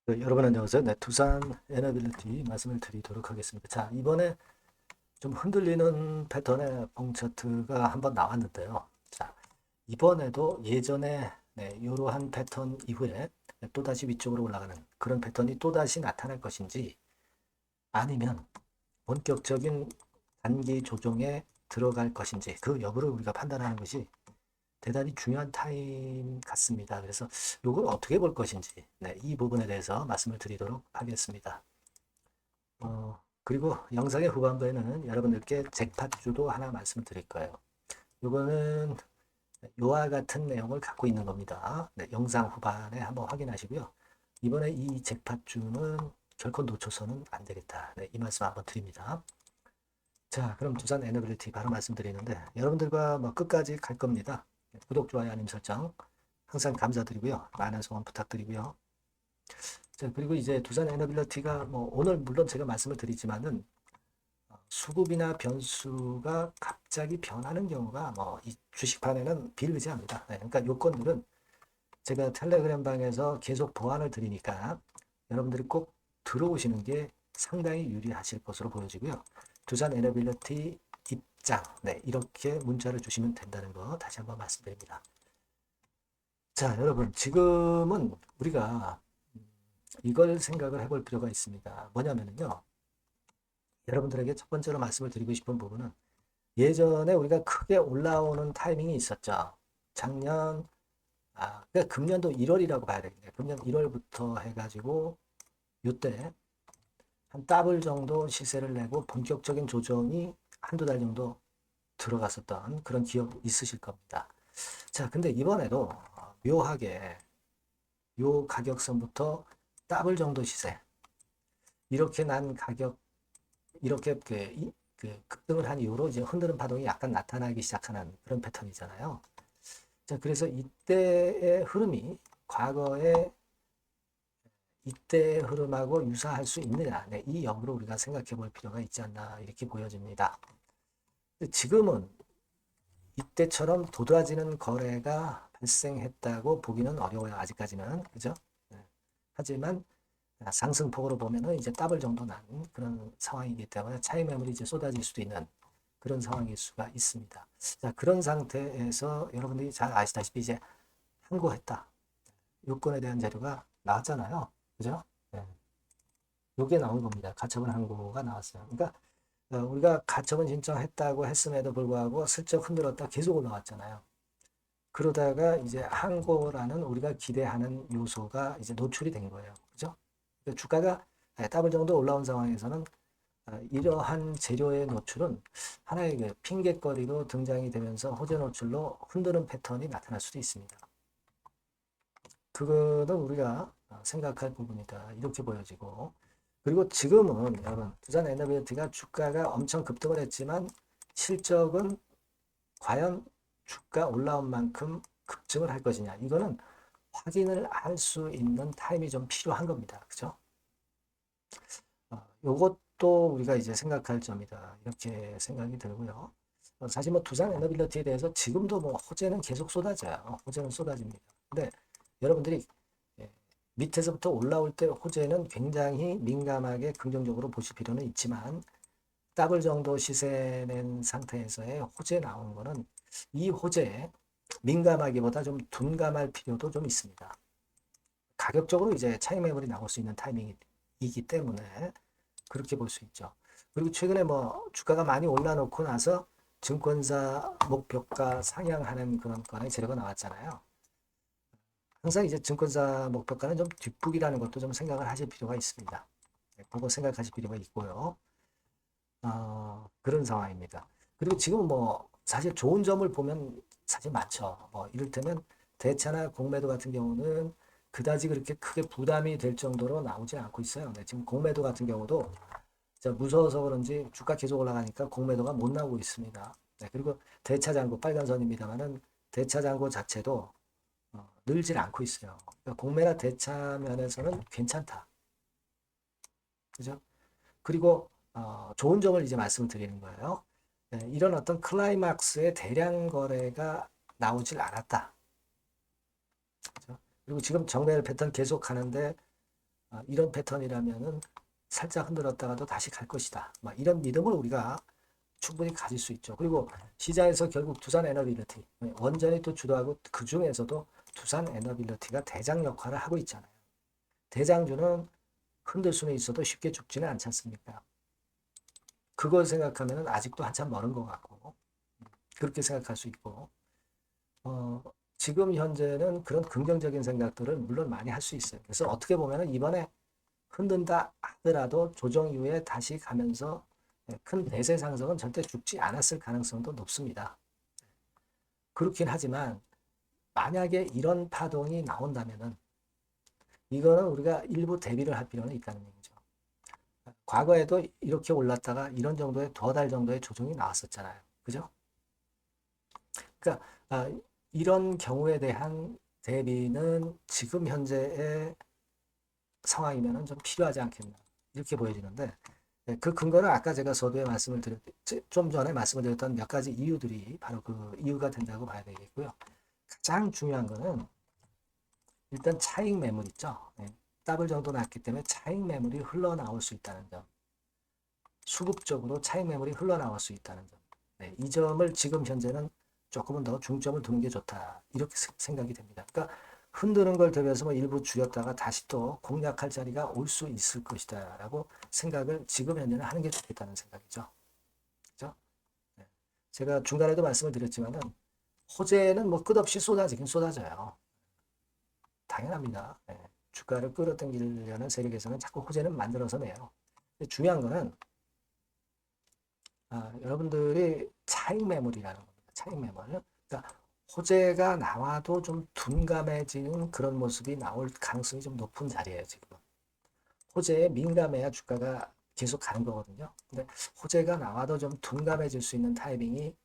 여러분 안녕하세요. 네, 두산 에너빌리티 말씀을 드리도록 하겠습니다. 자, 이번에 좀 흔들리는 패턴의 봉 차트가 한번 나왔는데요. 자, 이번에도 예전에 이러한 패턴 이후에 또다시 위쪽으로 올라가는 그런 패턴이 또다시 나타날 것인지 아니면 본격적인 단기 조정에 들어갈 것인지 그 여부를 우리가 판단하는 것이 대단히 중요한 타임 같습니다. 그래서 이걸 어떻게 볼 것인지 이 부분에 대해서 말씀을 드리도록 하겠습니다. 그리고 영상의 후반부에는 여러분들께 잭팟주도 하나 말씀을 드릴 거예요. 이거는 요와 같은 내용을 갖고 있는 겁니다. 네, 영상 후반에 한번 확인하시고요. 이번에 이 잭팟주는 결코 놓쳐서는 안 되겠다. 네, 이 말씀 한번 드립니다. 자, 그럼 두산 에너빌리티 바로 말씀드리는데 여러분들과 뭐 끝까지 갈 겁니다. 구독, 좋아요, 알림 설정 항상 감사드리고요. 많은 소원 부탁드리고요. 자, 그리고 이제 두산 에너빌리티가 뭐 오늘 물론 제가 말씀을 드리지만은 수급이나 변수가 갑자기 변하는 경우가 뭐 이 주식판에는 비일비재합니다. 네, 그러니까 요건들은 제가 텔레그램 방에서 계속 보완을 드리니까 여러분들이 꼭 들어오시는 게 상당히 유리하실 것으로 보여지고요. 두산 에너빌리티 입장, 네, 이렇게 문자를 주시면 된다는 거 다시 한번 말씀드립니다. 자, 여러분, 지금은 우리가 이걸 생각을 해볼 필요가 있습니다. 뭐냐면요. 여러분들에게 첫 번째로 말씀을 드리고 싶은 부분은 예전에 우리가 크게 올라오는 타이밍이 있었죠. 작년, 그러니까 금년도 1월이라고 봐야 되겠네요. 금년 1월부터 해가지고 이때 한 더블 정도 시세를 내고 본격적인 조정이 한두 달 정도 들어갔었던 그런 기억 있으실 겁니다. 자, 근데 이번에도 묘하게 요 가격선부터 더블 정도 시세 이렇게 난 가격 이렇게 그 급등을 한 이후로 이제 흔드는 파동이 약간 나타나기 시작하는 그런 패턴이잖아요. 자, 그래서 이때의 흐름이 과거의 이때의 흐름하고 유사할 수 있느냐, 네, 이 역으로 우리가 생각해 볼 필요가 있지 않나 이렇게 보여집니다. 지금은 이때처럼 도드라지는 거래가 발생했다고 보기는 어려워요. 아직까지는. 그죠? 네. 하지만 상승폭으로 보면은 이제 더블 정도 난 그런 상황이기 때문에 차익 매물이 이제 쏟아질 수도 있는 그런 상황일 수가 있습니다. 자, 그런 상태에서 여러분들이 잘 아시다시피 이제 항고했다. 요건에 대한 자료가 나왔잖아요. 그죠? 네. 요게 나온 겁니다. 가처분 항고가 나왔어요. 그러니까 우리가 가처분 신청했다고 했음에도 불구하고 슬쩍 흔들었다 계속 올라왔잖아요. 그러다가 이제 항고라는 우리가 기대하는 요소가 이제 노출이 된 거예요. 그죠? 그러니까 주가가 더블 정도 올라온 상황에서는 이러한 재료의 노출은 하나의 그 핑계거리로 등장이 되면서 호재 노출로 흔드는 패턴이 나타날 수도 있습니다. 그거는 우리가 생각할 부분이다. 이렇게 보여지고. 그리고 지금은 여러분, 두산 에너비티가 주가가 엄청 급등을 했지만 실적은 과연 주가 올라온 만큼 급증을 할 것이냐. 이거는 확인을 할 수 있는 타임이 좀 필요한 겁니다. 그죠? 요것도 우리가 이제 생각할 점이다. 이렇게 생각이 들고요. 사실 뭐 두산 에너빌리티에 대해서 지금도 뭐 호재는 계속 쏟아져요. 호재는 쏟아집니다. 근데 여러분들이 예, 밑에서부터 올라올 때 호재는 굉장히 민감하게 긍정적으로 보실 필요는 있지만 더블 정도 시세 낸 상태에서의 호재 나오는 거는 이 호재에 민감하기보다 좀 둔감할 필요도 좀 있습니다. 가격적으로 이제 차익 매물이 나올 수 있는 타이밍이기 때문에 그렇게 볼 수 있죠. 그리고 최근에 뭐 주가가 많이 올라놓고 나서 증권사 목표가 상향하는 그런 건의 재료가 나왔잖아요. 항상 이제 증권사 목표가는 좀 뒷북이라는 것도 좀 생각을 하실 필요가 있습니다. 네, 그거 생각하실 필요가 있고요. 그런 상황입니다. 그리고 지금 뭐 사실 좋은 점을 보면 사실 많죠. 뭐 이를테면 대차나 공매도 같은 경우는 그다지 그렇게 크게 부담이 될 정도로 나오지 않고 있어요. 네, 지금 공매도 같은 경우도 무서워서 그런지 주가 계속 올라가니까 공매도가 못 나오고 있습니다. 네, 그리고 대차 잔고 빨간 선입니다만은 대차 잔고 자체도 늘질 않고 있어요. 그러니까 공매나 대차 면에서는 괜찮다. 그죠? 그리고 좋은 점을 이제 말씀드리는 거예요. 네, 이런 어떤 클라이막스의 대량 거래가 나오질 않았다. 그죠? 그리고 지금 정매를 패턴 계속 하는데 이런 패턴이라면은 살짝 흔들었다가도 다시 갈 것이다. 이런 믿음을 우리가 충분히 가질 수 있죠. 그리고 시장에서 결국 두산 에너빌리티, 원전이 또 주도하고 그 중에서도 두산 에너빌리티가 대장 역할을 하고 있잖아요. 대장주는 흔들 수는 있어도 쉽게 죽지는 않지 않습니까? 그걸 생각하면 아직도 한참 멀은 것 같고, 그렇게 생각할 수 있고, 지금 현재는 그런 긍정적인 생각들을 물론 많이 할 수 있어요. 그래서 어떻게 보면 이번에 흔든다 하더라도 조정 이후에 다시 가면서 큰 대세 상승은 절대 죽지 않았을 가능성도 높습니다. 그렇긴 하지만 만약에 이런 파동이 나온다면은 이거는 우리가 일부 대비를 할 필요는 있다는 얘기죠. 과거에도 이렇게 올랐다가 이런 정도의 두 달 정도의 조정이 나왔었잖아요. 그죠? 그러니까 이런 경우에 대한 대비는 지금 현재의 상황이면 좀 필요하지 않겠나 이렇게 보여지는데 그 근거는 아까 제가 서두에 좀 전에 말씀을 드렸던 몇 가지 이유들이 바로 그 이유가 된다고 봐야 되겠고요. 가장 중요한 거는 일단 차익 매물 있죠. 더블 정도 났기 때문에 차익 매물이 흘러나올 수 있다는 점. 수급적으로 차익 매물이 흘러나올 수 있다는 점. 이 점을 지금 현재는 조금은 더 중점을 두는 게 좋다. 이렇게 생각이 됩니다. 그러니까 흔드는 걸 대비해서 일부 줄였다가 다시 또 공략할 자리가 올 수 있을 것이다 라고 생각을 지금 현재는 하는 게 좋겠다는 생각이죠. 그죠? 제가 중간에도 말씀을 드렸지만은 호재는 끝없이 쏟아지긴 쏟아져요. 당연합니다. 주가를 끌어당기려는 세력에서는 자꾸 호재는 만들어서 내요. 중요한 거는 여러분들이 차익 매물이라는 겁니다. 차익 매물. 그러니까 호재가 나와도 좀 둔감해지는 그런 모습이 나올 가능성이 좀 높은 자리예요, 지금. 호재에 민감해야 주가가 계속 가는 거거든요. 근데 호재가 나와도 좀 둔감해질 수 있는 타이밍이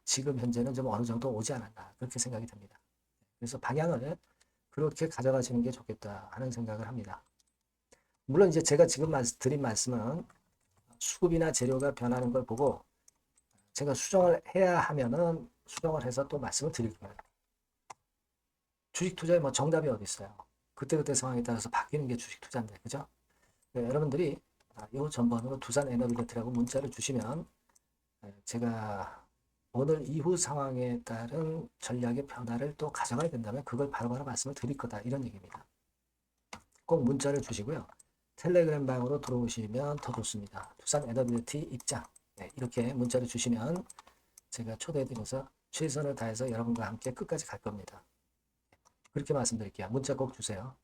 지금 현재는 좀 어느 정도 오지 않았나 그렇게 생각이 듭니다. 그래서 방향을 그렇게 가져가시는 게 좋겠다 하는 생각을 합니다. 물론 이제 제가 지금 드린 말씀은 수급이나 재료가 변하는 걸 보고 제가 수정을 해야 하면은 수정을 해서 또 말씀을 드릴 거예요. 주식 투자에 정답이 어디 있어요? 그때그때 상황에 따라서 바뀌는 게 주식 투자인데, 그죠? 네, 여러분들이 이 전번으로 두산 에너빌리티라고 문자를 주시면 제가 오늘 이후 상황에 따른 전략의 변화를 또 가져가야 된다면 그걸 바로바로 말씀을 드릴 거다 이런 얘기입니다. 꼭 문자를 주시고요. 텔레그램 방으로 들어오시면 더 좋습니다. 두산 에너빌리티 입장 이렇게 문자를 주시면 제가 초대해드려서 최선을 다해서 여러분과 함께 끝까지 갈 겁니다. 그렇게 말씀드릴게요. 문자 꼭 주세요.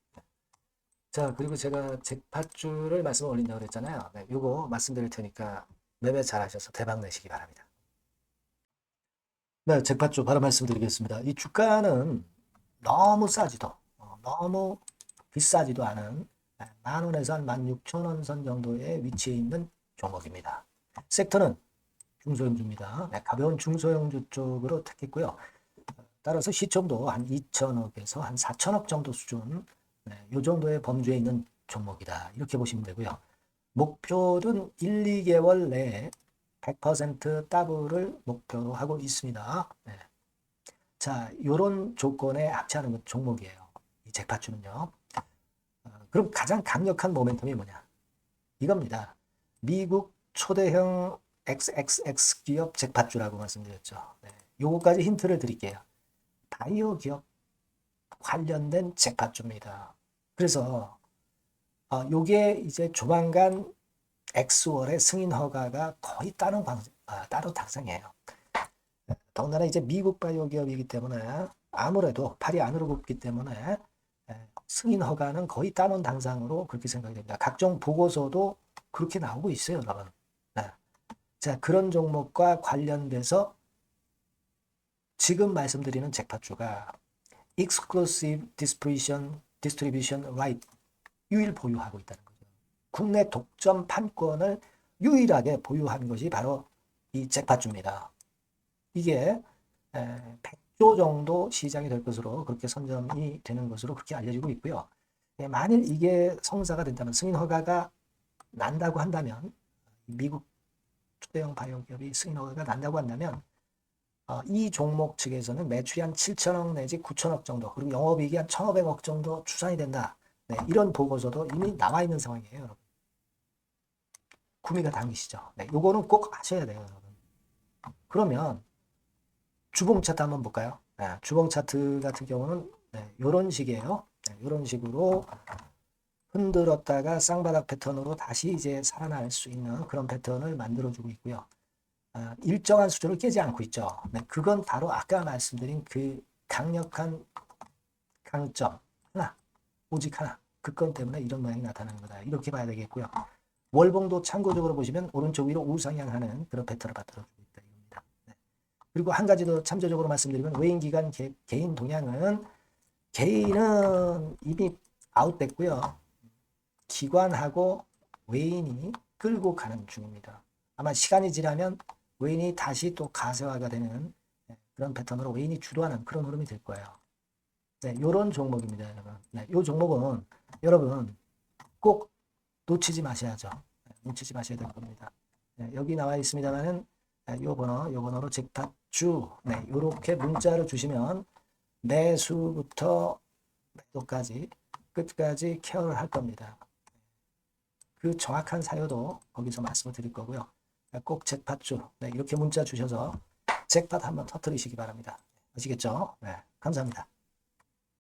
자, 그리고 제가 잭팟주를 말씀을 올린다고 그랬잖아요. 요거 말씀드릴 테니까 매매 잘 하셔서 대박 내시기 바랍니다. 네, 잭팟주 바로 말씀드리겠습니다. 이 주가는 너무 싸지도 너무 비싸지도 않은 10,000원에서 한 16,000원 선 정도의 위치에 있는 종목입니다. 섹터는 중소형주입니다. 가벼운 중소형주 쪽으로 택했고요. 따라서 시총도 한 2천억에서 한 4천억 정도 수준, 이 정도의 범주에 있는 종목이다. 이렇게 보시면 되고요. 목표는 1, 2개월 내에 100% 더블을 목표로 하고 있습니다. 자, 이런 조건에 합치하는 종목이에요. 이 잭팟주는요. 그럼 가장 강력한 모멘텀이 뭐냐? 이겁니다. 미국 초대형 XXX 기업 잭팟주라고 말씀드렸죠. 요거까지 힌트를 드릴게요. 바이오 기업 관련된 잭팟주입니다. 그래서 요게 이제 조만간 엑스월의 승인 허가가 거의 따로 당상이에요. 더군다나 이제 미국 바이오 기업이기 때문에 아무래도 팔이 안으로 굽기 때문에 승인 허가는 거의 따놓은 당상으로 그렇게 생각이 됩니다. 각종 보고서도 그렇게 나오고 있어요, 여러분. 자, 그런 종목과 관련돼서 지금 말씀드리는 잭팟주가 Exclusive Distribution Right 유일 보유하고 있다는 거죠. 국내 독점 판권을 유일하게 보유한 것이 바로 이 잭팟주입니다. 이게 100조 정도 시장이 될 것으로 그렇게 선점이 되는 것으로 그렇게 알려지고 있고요. 만일 이게 성사가 된다면 승인 허가가 난다고 한다면 미국 초대형 바이오 기업이 승인 허가가 난다고 한다면 이 종목 측에서는 매출이 한 7천억 내지 9천억 정도 그리고 영업이익이 한 1,500억 정도 추산이 된다. 네, 이런 보고서도 이미 나와 있는 상황이에요, 여러분. 구미가 당기시죠. 네, 요거는 꼭 아셔야 돼요, 여러분. 그러면 주봉 차트 한번 볼까요? 네, 주봉 차트 같은 경우는 네, 이런 식이에요. 네, 이런 식으로 흔들었다가 쌍바닥 패턴으로 다시 이제 살아날 수 있는 그런 패턴을 만들어주고 있고요. 일정한 수준을 깨지 않고 있죠. 네, 그건 바로 아까 말씀드린 그 강력한 강점 하나, 오직 하나. 그 건 때문에 이런 모양이 나타나는 거다. 이렇게 봐야 되겠고요. 월봉도 참고적으로 보시면 오른쪽 위로 우상향하는 그런 패턴을 만들어주고 있다. 이겁니다. 네. 그리고 한 가지 더 참조적으로 말씀드리면 외인 기간 개인 동향은 개인은 이미 아웃됐고요. 기관하고 외인이 끌고 가는 중입니다. 아마 시간이 지나면 외인이 다시 또 가세화가 되는 그런 패턴으로 외인이 주도하는 그런 흐름이 될 거예요. 네, 요런 종목입니다, 여러분. 네, 요 종목은 여러분 꼭 놓치지 마셔야죠. 네, 놓치지 마셔야 될 겁니다. 네, 여기 나와 있습니다만은 요 번호로 잭팟주 네, 요렇게 문자를 주시면 매수부터 매도까지 끝까지 케어를 할 겁니다. 그 정확한 사유도 거기서 말씀을 드릴 거고요. 꼭 잭팟주 네, 이렇게 문자 주셔서 잭팟 한번 터뜨리시기 바랍니다. 아시겠죠? 네, 감사합니다.